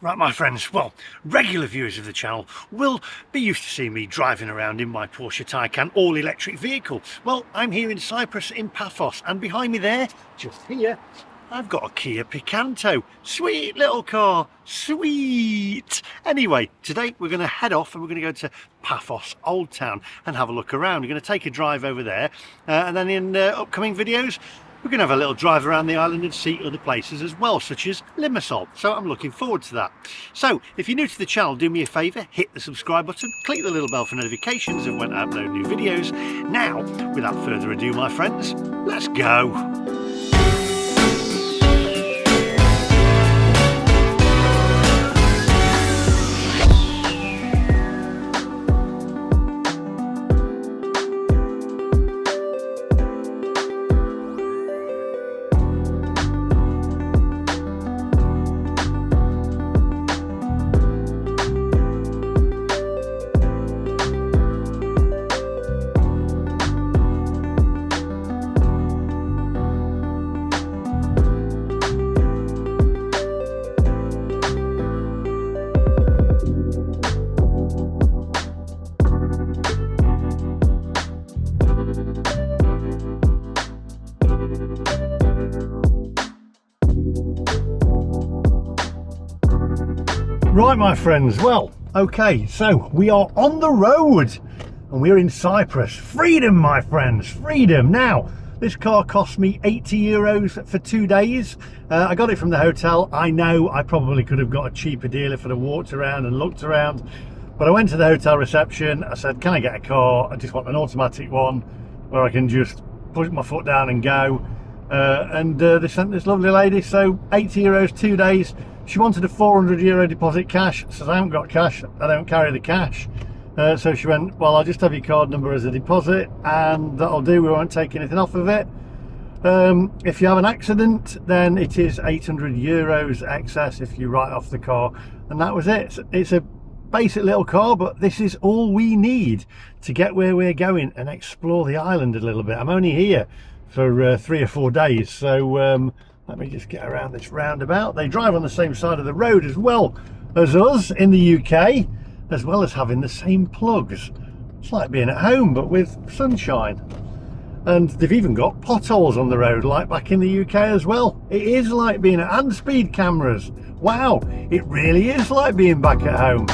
Right, my friends, well, regular viewers of the channel will be used to seeing me driving around in my Porsche Taycan all-electric vehicle. Well, I'm here in Cyprus in Paphos, and behind me there, just here, I've got a Kia Picanto. Sweet little car, sweet. Anyway, today we're going to head off and we're going to go to Paphos, Old Town, and have a look around. We're going to take a drive over there, and then in upcoming videos, we're going to have a little drive around the island and see other places as well, such as Limassol. So I'm looking forward to that. So if you're new to the channel, do me a favour, hit the subscribe button, click the little bell for notifications of when I upload new videos. Now, without further ado, my friends, let's go. Right, my friends, well, okay, so we are on the road and we're in Cyprus. Freedom, my friends, freedom. Now, this car cost me 80 euros for 2 days. I got it from the hotel. I know I probably could have got a cheaper deal if I'd have walked around and looked around, but I went to the hotel reception. I said, can I get a car? I just want an automatic one where I can just put my foot down and go. They sent this lovely lady, so 80 euros, 2 days. She wanted a 400 euro deposit cash. Says, I haven't got cash, I don't carry the cash. So she went, well, I'll just have your card number as a deposit and that'll do, we won't take anything off of it. If you have an accident, then it is 800 euros excess if you write off the car. And that was it. It's a basic little car, but this is all we need to get where we're going and explore the island a little bit. I'm only here for 3 or 4 days, so let me just get around this roundabout. They drive on the same side of the road as well as us in the UK, as well as having the same plugs. It's like being at home, but with sunshine. And they've even got potholes on the road, like back in the UK as well. It is like being at, and speed cameras. Wow, it really is like being back at home.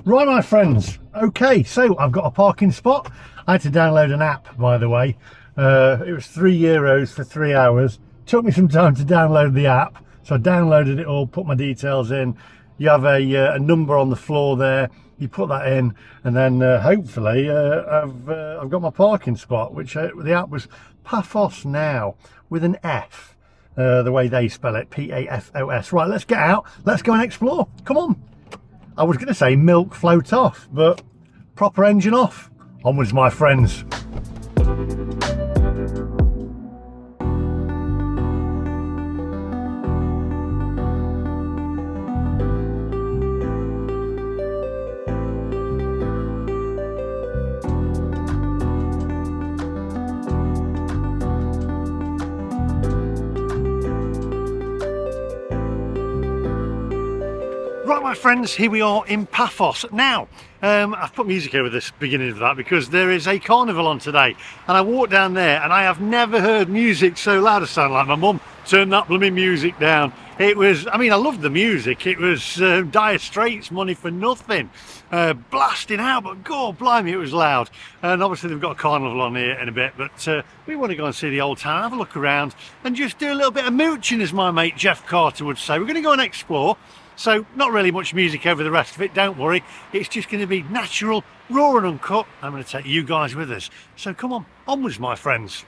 Right, my friends, okay, so I've got a parking spot. I had to download an app, by the way. It was 3 euros for 3 hours. Took me some time to download the app, so I downloaded it all, put my details in. You have a number on the floor there, you put that in, and then hopefully I've got my parking spot, which the app was Paphos Now, with an F, the way they spell it, P-A-F-O-S. Right, let's get out, let's go and explore, come on. I was going to say milk float off, but proper engine off. Onwards, my friends. Right, my friends, here we are in Paphos. Now, I've put music over this beginning of that because there is a carnival on today. And I walked down there and I have never heard music so loud. I sound like my mum. Turn that blooming music down. It was, I mean, I loved the music. It was Dire Straits, Money for Nothing, blasting out, but God blimey, it was loud. And obviously they've got a carnival on here in a bit, but we want to go and see the old town, have a look around and just do a little bit of mooching, as my mate Jeff Carter would say. We're going to go and explore. So not really much music over the rest of it, don't worry. It's just going to be natural, raw and uncut. I'm going to take you guys with us. So come on, onwards my friends.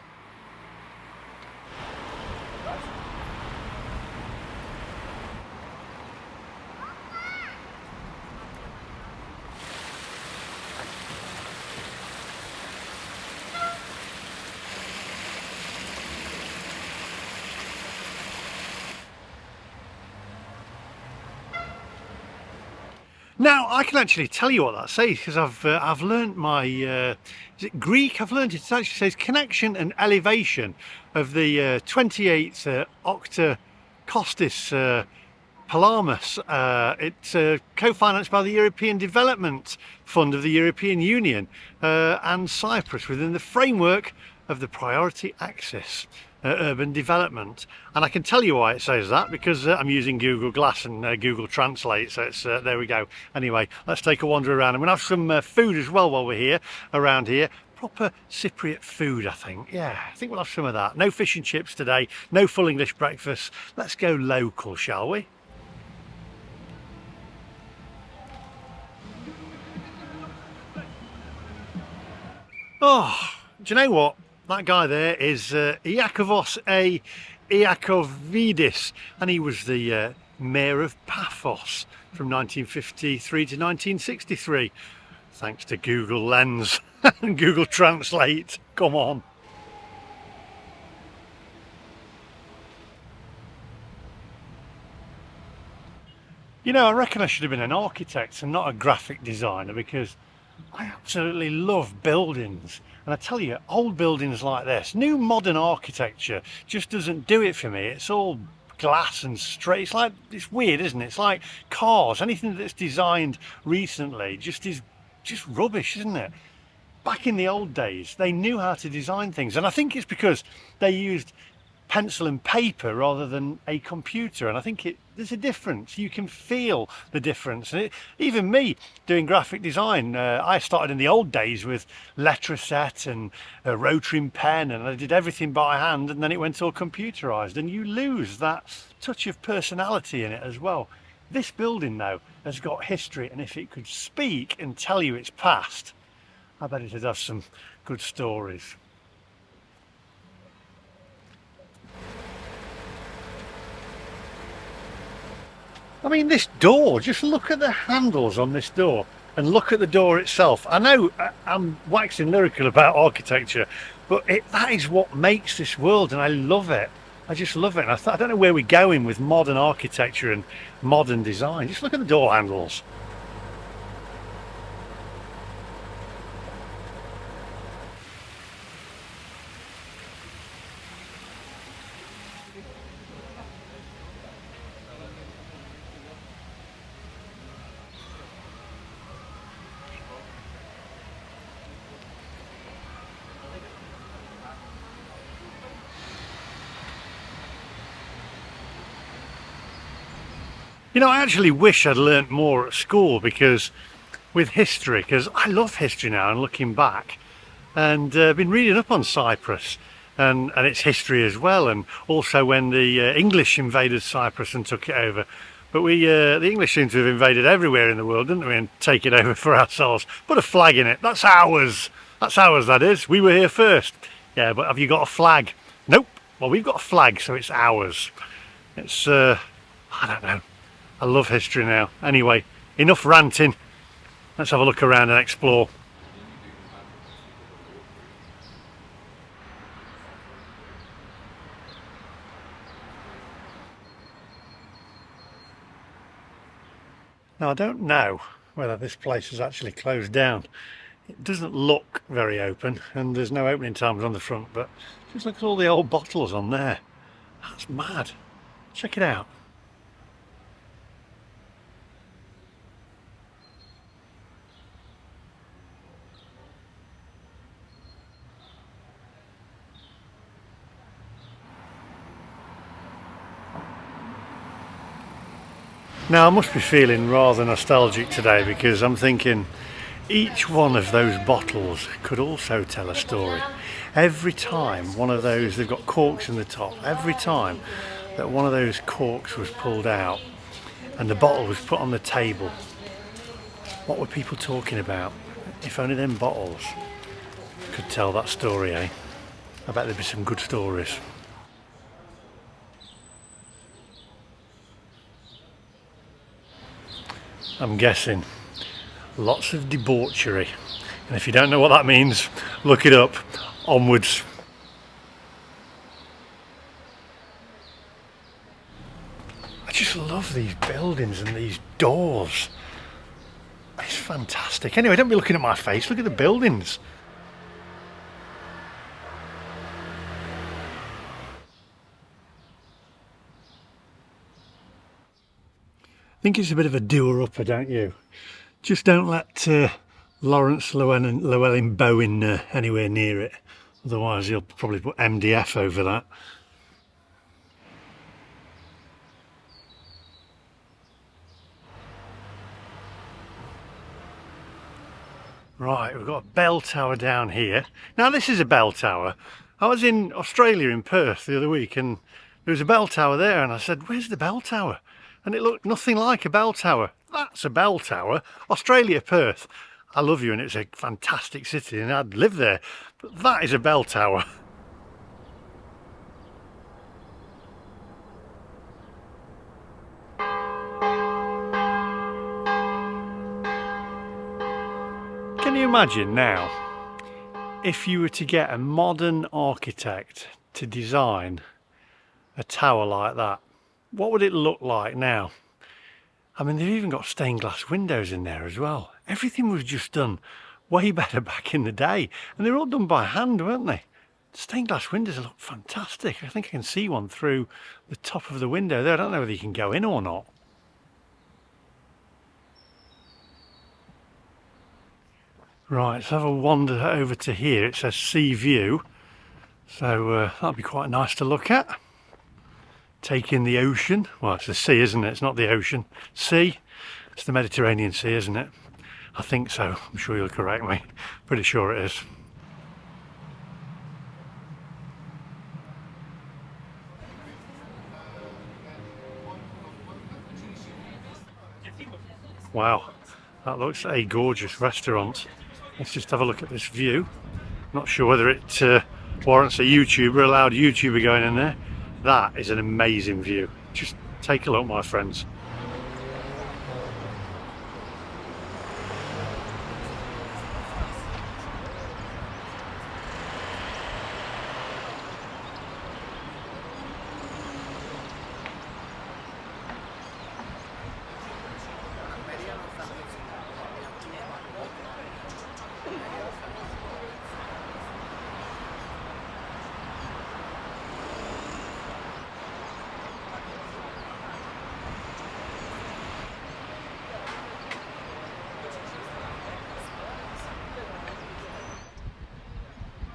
Now I can actually tell you what that says because I've learnt my is it Greek? I've learnt it. It actually says connection and elevation of the 28th Octa Costis Palamas. It's co-financed by the European Development Fund of the European Union and Cyprus within the framework of the Priority Axis Urban Development. And I can tell you why it says that because I'm using Google Glass and Google Translate, so it's there we go. Anyway, let's take a wander around. I'm gonna have some food as well while we're here, around here. Proper Cypriot food, I think. Yeah, I think we'll have some of that. No fish and chips today, no full English breakfast. Let's go local, shall we? Oh, do you know what? That guy there is Iakovos A. Iakovidis, and he was the mayor of Paphos from 1953 to 1963. Thanks to Google Lens and Google Translate. Come on. You know, I reckon I should have been an architect and not a graphic designer because I absolutely love buildings. And I tell you, old buildings like this, new modern architecture just doesn't do it for me. It's all glass and straight. It's like, it's weird, isn't it? It's like cars. Anything that's designed recently just is just rubbish, isn't it? Back in the old days, they knew how to design things. And I think it's because they used pencil and paper rather than a computer, and I think there's a difference. You can feel the difference. And even me doing graphic design, I started in the old days with letter-set and a rotary pen, and I did everything by hand, and then it went all computerized, and you lose that touch of personality in it as well. This building though has got history, and if it could speak and tell you its past, I bet it'd have some good stories. I mean, this door, just look at the handles on this door and look at the door itself. I know I'm waxing lyrical about architecture, but that is what makes this world, and I love it. I just love it. And I don't know where we're going with modern architecture and modern design. Just look at the door handles. You know, I actually wish I'd learnt more at school because with history, because I love history now and looking back, and been reading up on Cyprus and its history as well, and also when the English invaded Cyprus and took it over. But the English seem to have invaded everywhere in the world, didn't we, and take it over for ourselves. Put a flag in it. That's ours. That's ours, that is. We were here first. Yeah, but have you got a flag? Nope. Well, we've got a flag, so it's ours. It's, I don't know. I love history now. Anyway, enough ranting. Let's have a look around and explore. Now, I don't know whether this place is actually closed down. It doesn't look very open, and there's no opening times on the front, but just look at all the old bottles on there. That's mad. Check it out. Now I must be feeling rather nostalgic today because I'm thinking each one of those bottles could also tell a story. Every time one of those, they've got corks in the top, every time that one of those corks was pulled out, and the bottle was put on the table. What were people talking about? If only them bottles could tell that story, eh? I bet there'd be some good stories. I'm guessing lots of debauchery, and if you don't know what that means, look it up. Onwards. I just love these buildings and these doors. It's fantastic. Anyway, don't be looking at my face, look at the buildings. I think it's a bit of a doer-upper, don't you? Just don't let Lawrence Llewellyn Bowen anywhere near it. Otherwise he'll probably put MDF over that. Right, we've got a bell tower down here. Now this is a bell tower. I was in Australia in Perth the other week and there was a bell tower there and I said, where's the bell tower? And it looked nothing like a bell tower. That's a bell tower. Australia, Perth. I love you and it's a fantastic city and I'd live there. But that is a bell tower. Can you imagine now if you were to get a modern architect to design a tower like that? What would it look like now? I mean, they've even got stained glass windows in there as well. Everything was just done way better back in the day. And they were all done by hand, weren't they? Stained glass windows look fantastic. I think I can see one through the top of the window there. I don't know whether you can go in or not. Right, let's have a wander over to here. It says sea view. So that'll be quite nice to look at. Take in the ocean. Well, it's the sea, isn't it? It's not the ocean. Sea. It's the Mediterranean Sea, isn't it? I think so. I'm sure you'll correct me. Pretty sure it is. Wow, that looks a gorgeous restaurant. Let's just have a look at this view. Not sure whether it warrants a YouTuber, a loud YouTuber going in there. That is an amazing view. Just take a look, my friends.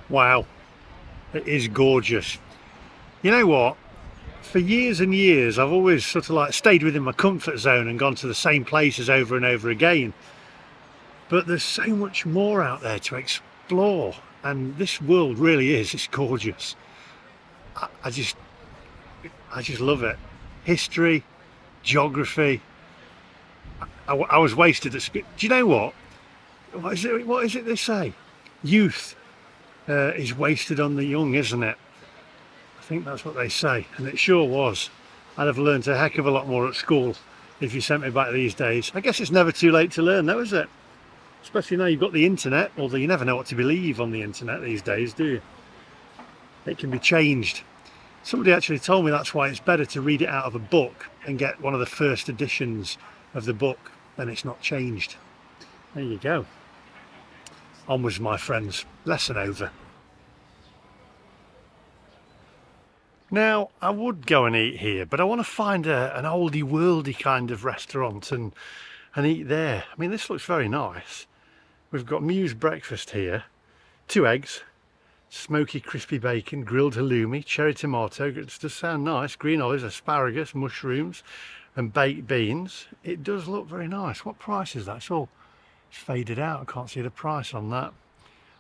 Wow, it is gorgeous. You know what? For years and years, I've always sort of like stayed within my comfort zone and gone to the same places over and over again. But there's so much more out there to explore, and this world really is. It's gorgeous. I just love it. History, geography. I was wasted at school. Do you know what? What is it they say? Youth is wasted on the young, isn't it? I think that's what they say, and it sure was. I'd have learned a heck of a lot more at school if you sent me back these days. I guess it's never too late to learn though, is it? Especially now you've got the internet, although you never know what to believe on the internet these days, do you? It can be changed. Somebody actually told me that's why it's better to read it out of a book and get one of the first editions of the book, then it's not changed. There you go. Onwards, my friends. Lesson over. Now, I would go and eat here, but I want to find an oldie worldy kind of restaurant and eat there. I mean, this looks very nice. We've got Muse breakfast here. 2 eggs, smoky crispy bacon, grilled halloumi, cherry tomato. It does sound nice. Green olives, asparagus, mushrooms and baked beans. It does look very nice. What price is that? It's all faded out. I can't see the price on that.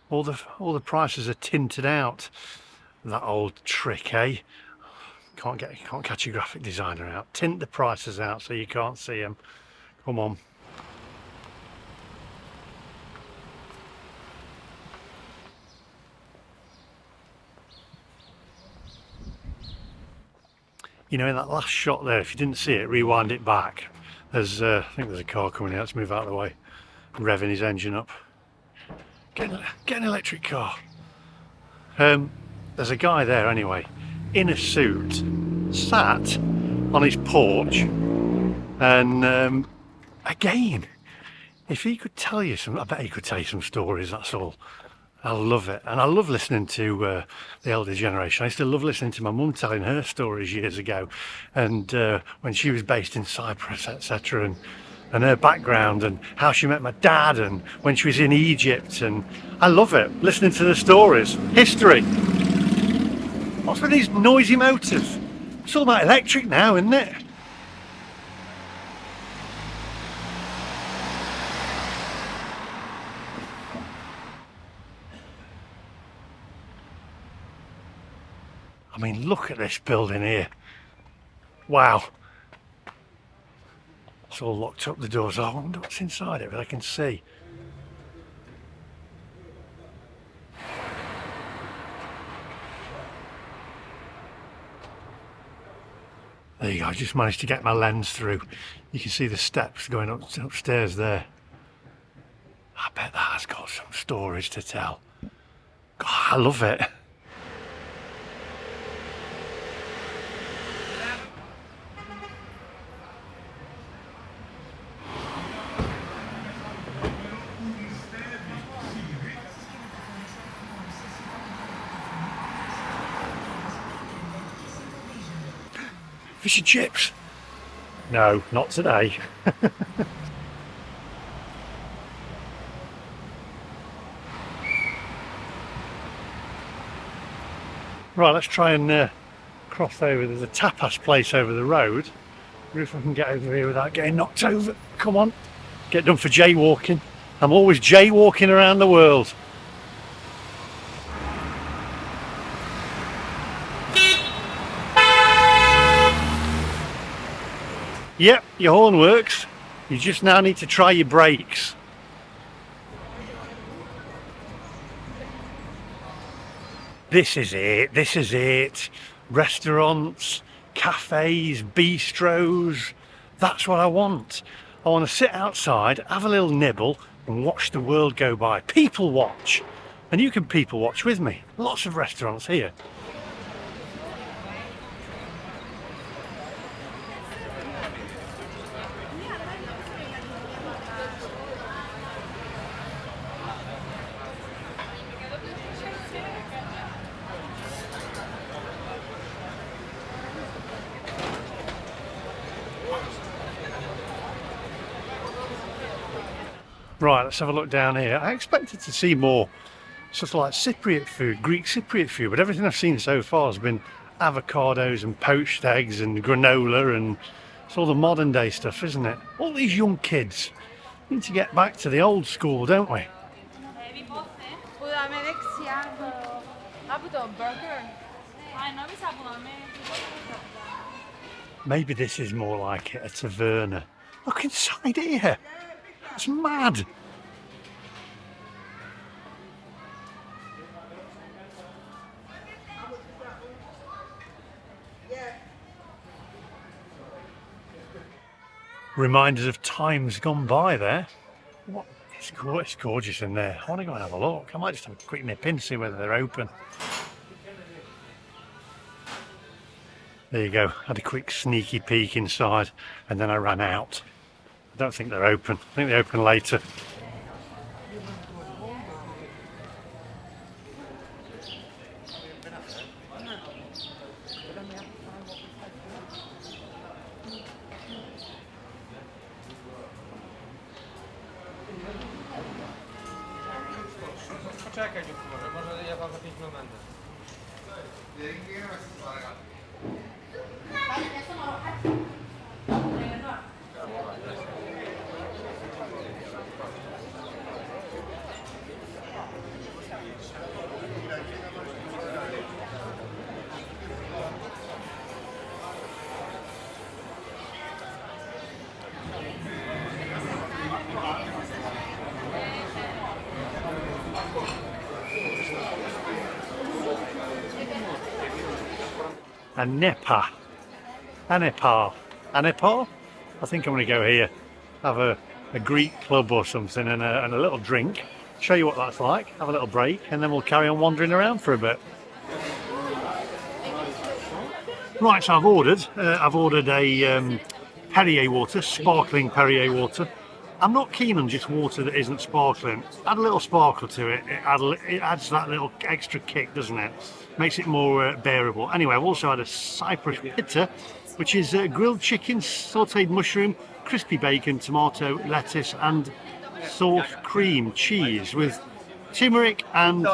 All the prices are tinted out. That old trick, eh? can't catch a graphic designer out. Tint the prices out so you can't see them. Come on. You know, in that last shot there, if you didn't see it, rewind it back. There's, I think there's a car coming out. Let's move out of the way. Revving his engine up. Get an electric car. There's a guy there anyway, in a suit, sat on his porch, and again, if he could tell you some, I bet he could tell you some stories. That's all. I love it, and I love listening to the elder generation. I used to love listening to my mum telling her stories years ago, and when she was based in Cyprus, etc., and her background and how she met my dad, and when she was in Egypt, and I love it, listening to the stories. History. What's with these noisy motors? It's all about electric now, isn't it? I mean, look at this building here. Wow. It's all locked up, the doors. I wonder what's inside it, but I can see. There you go, I just managed to get my lens through. You can see the steps going upstairs there. I bet that has got some stories to tell. God, I love it. Fish and chips? No, not today. Right, let's try and cross over. There's a tapas place over the road. I wonder if I can get over here without getting knocked over. Come on, get done for jaywalking. I'm always jaywalking around the world. Yep, your horn works. You just now need to try your brakes. This is it, this is it. Restaurants, cafes, bistros. That's what I want. I want to sit outside, have a little nibble and watch the world go by. People watch. And you can people watch with me. Lots of restaurants here. Right, let's have a look down here. I expected to see more sort of like Cypriot food, Greek Cypriot food, but everything I've seen so far has been avocados and poached eggs and granola, and it's all the modern day stuff, isn't it? All these young kids need to get back to the old school, don't we? Maybe this is more like it, a taverna. Look inside here. It's mad. Reminders of times gone by there. What? It's gorgeous in there. I want to go and have a look. I might just have a quick nip in, see whether they're open. There you go. Had a quick sneaky peek inside and then I ran out. I don't think they're open. I think they open later. Poczekaj, może ja wam za 5 minut będę. Anepa. Anepa. Anepa? I think I'm going to go here. Have a Greek club or something and a little drink. Show you what that's like. Have a little break and then we'll carry on wandering around for a bit. Right, so I've ordered a Perrier water, sparkling Perrier water. I'm not keen on just water that isn't sparkling. Add a little sparkle to it. It adds that little extra kick, doesn't it? Makes it more bearable. Anyway, I've also had a Cyprus pita, which is grilled chicken, sautéed mushroom, crispy bacon, tomato, lettuce, and sauce cream cheese with turmeric and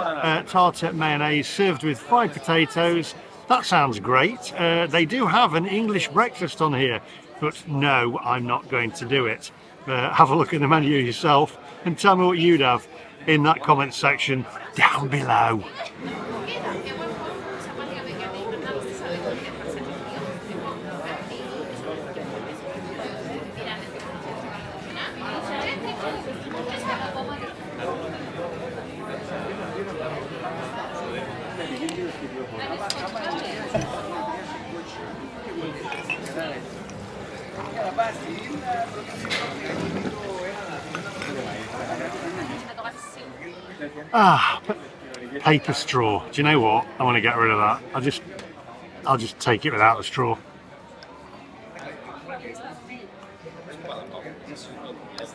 tartar mayonnaise, served with fried potatoes. That sounds great. They do have an English breakfast on here, but no, I'm not going to do it. Have a look at the menu yourself and tell me what you'd have in that comment section down below. Paper straw. Do you know what? I want to get rid of that. I'll just take it without the straw.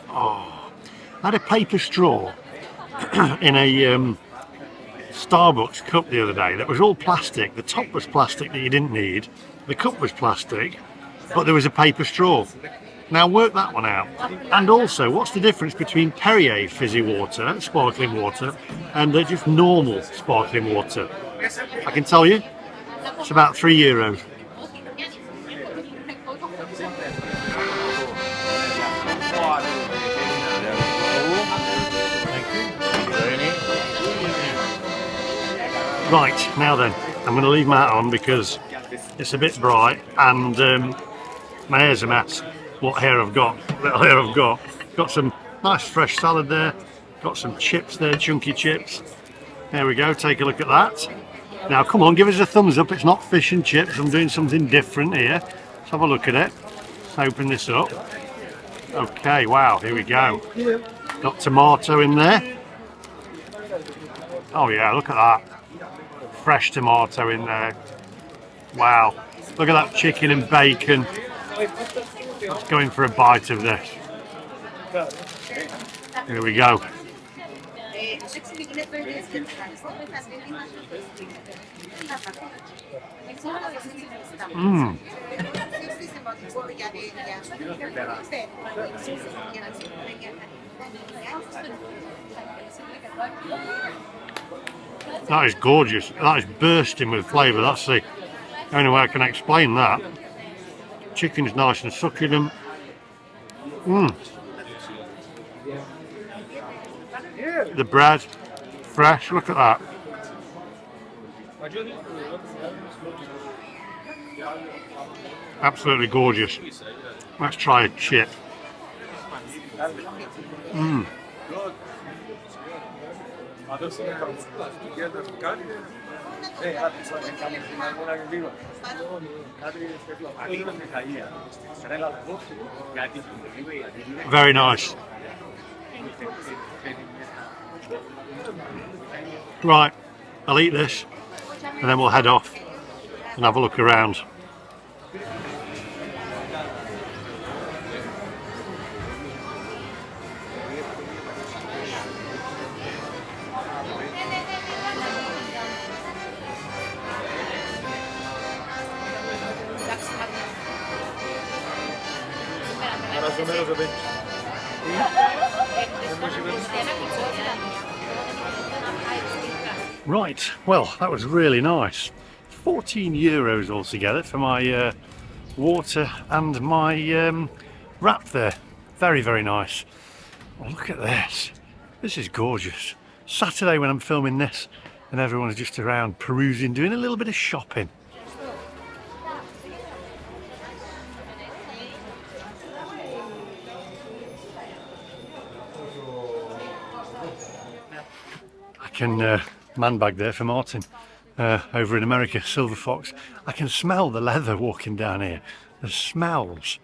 Oh, I had a paper straw in a Starbucks cup the other day that was all plastic. The top was plastic that you didn't need. The cup was plastic, but there was a paper straw. Now work that one out. And also, what's the difference between Perrier fizzy water, sparkling water, and just normal sparkling water? I can tell you, it's about €3. Right, now then, I'm going to leave my hat on because it's a bit bright and my hair's a mess. What hair I've got, little hair I've got. Got some nice fresh salad there, got some chips there, chunky chips. There we go, take a look at that. Now come on, give us a thumbs up, it's not fish and chips, I'm doing something different here. Let's have a look at it. Let's open this up. Okay, wow, here we go. Got tomato in there. Oh yeah, look at that. Fresh tomato in there. Wow, look at that chicken and bacon. Let's go in for a bite of this. Here we go. That is gorgeous. That is bursting with flavour. That's the only way I can explain that. Chicken's nice and succulent. The bread, fresh, look at that. Absolutely gorgeous. Let's try a chip. Very nice. Right, I'll eat this and then we'll head off and have a look around. Right, well, that was really nice. €14 altogether for my water and my wrap there. Very, very nice. Oh, look at this. This is gorgeous. Saturday when I'm filming this and everyone's just around perusing, doing a little bit of shopping. I can man bag there for Martin. over in America, silver fox. I can smell the leather walking down here. The smells.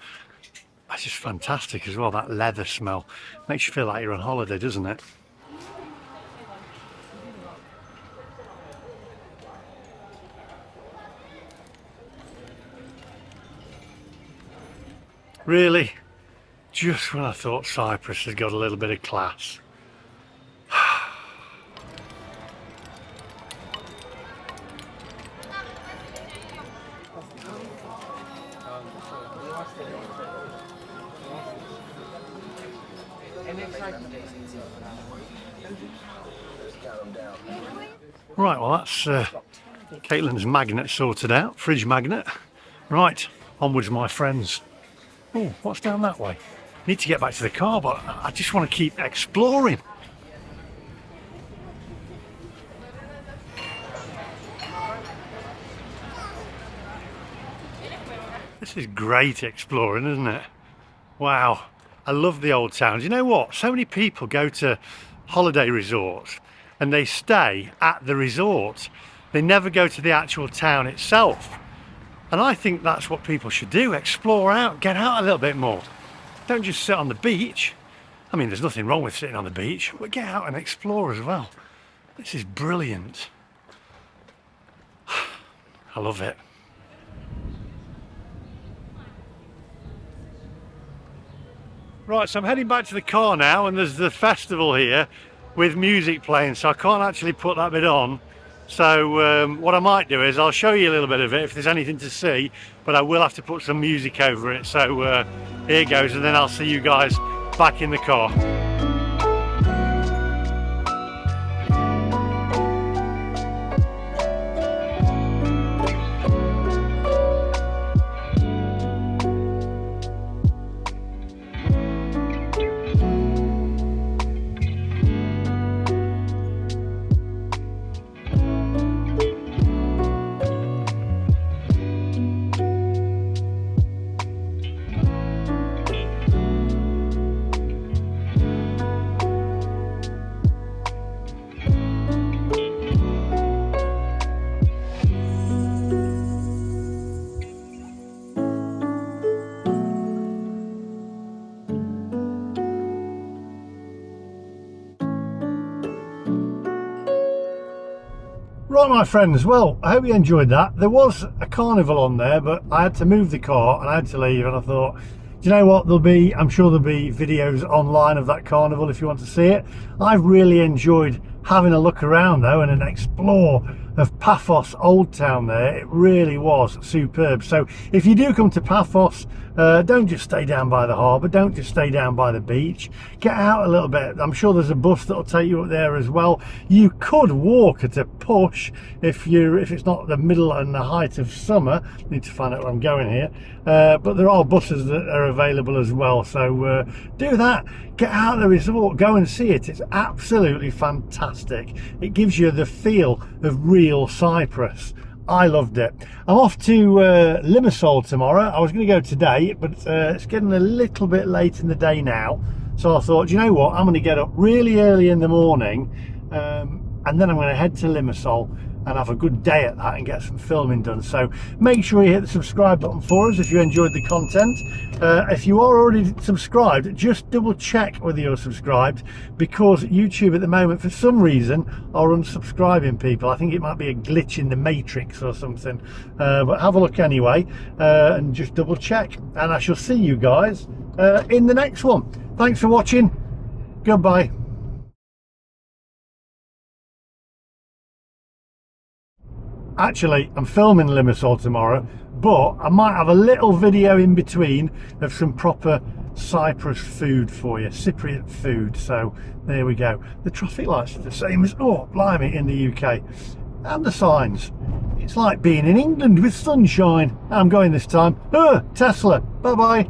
That's just fantastic as well, that leather smell. Makes you feel like you're on holiday, doesn't it? Really? Just when I thought Cyprus has got a little bit of class. Right, well that's Caitlin's magnet sorted out, fridge magnet. Right, onwards my friends. Oh, what's down that way? Need to get back to the car, but I just want to keep exploring. This is great exploring, isn't it? Wow, I love the old towns. You know what? So many people go to holiday resorts and they stay at the resort. They never go to the actual town itself. And I think that's what people should do. Explore out, get out a little bit more. Don't just sit on the beach. I mean, there's nothing wrong with sitting on the beach, but get out and explore as well. This is brilliant. I love it. Right, so I'm heading back to the car now, and there's the festival here with music playing, so I can't actually put that bit on. So what I might do is I'll show you a little bit of it if there's anything to see, but I will have to put some music over it. So here goes, and then I'll see you guys back in the car. Right, my friends, well, I hope you enjoyed that. There was a carnival on there, but I had to move the car and I had to leave, and I thought, do you know what, I'm sure there'll be videos online of that carnival if you want to see it. I've really enjoyed having a look around though and an explore of Paphos Old Town there. It really was superb. So if you do come to Paphos, don't just stay down by the harbour, don't just stay down by the beach, get out a little bit. I'm sure there's a bus that'll take you up there as well. You could walk at a push if it's not the middle and the height of summer. Need to find out where I'm going here, but there are buses that are available as well, so do that. Get out of the resort, go and see it. It's absolutely fantastic. It gives you the feel of real Cyprus. I loved it. I'm off to Limassol tomorrow. I was going to go today, but it's getting a little bit late in the day now, so I thought, you know what, I'm going to get up really early in the morning, and then I'm going to head to Limassol and have a good day at that and get some filming done. So make sure you hit the subscribe button for us if you enjoyed the content. If you are already subscribed, just double check whether you're subscribed, because YouTube at the moment for some reason are unsubscribing people. I think it might be a glitch in the matrix or something, but have a look anyway, and just double check, and I shall see you guys in the next one. Thanks for watching. Goodbye. Actually, I'm filming Limassol tomorrow, but I might have a little video in between of some proper Cyprus food for you, Cypriot food. So there we go. The traffic lights are the same as, oh blimey, in the UK, and the signs. It's like being in England with sunshine. I'm going this time. Tesla, bye bye.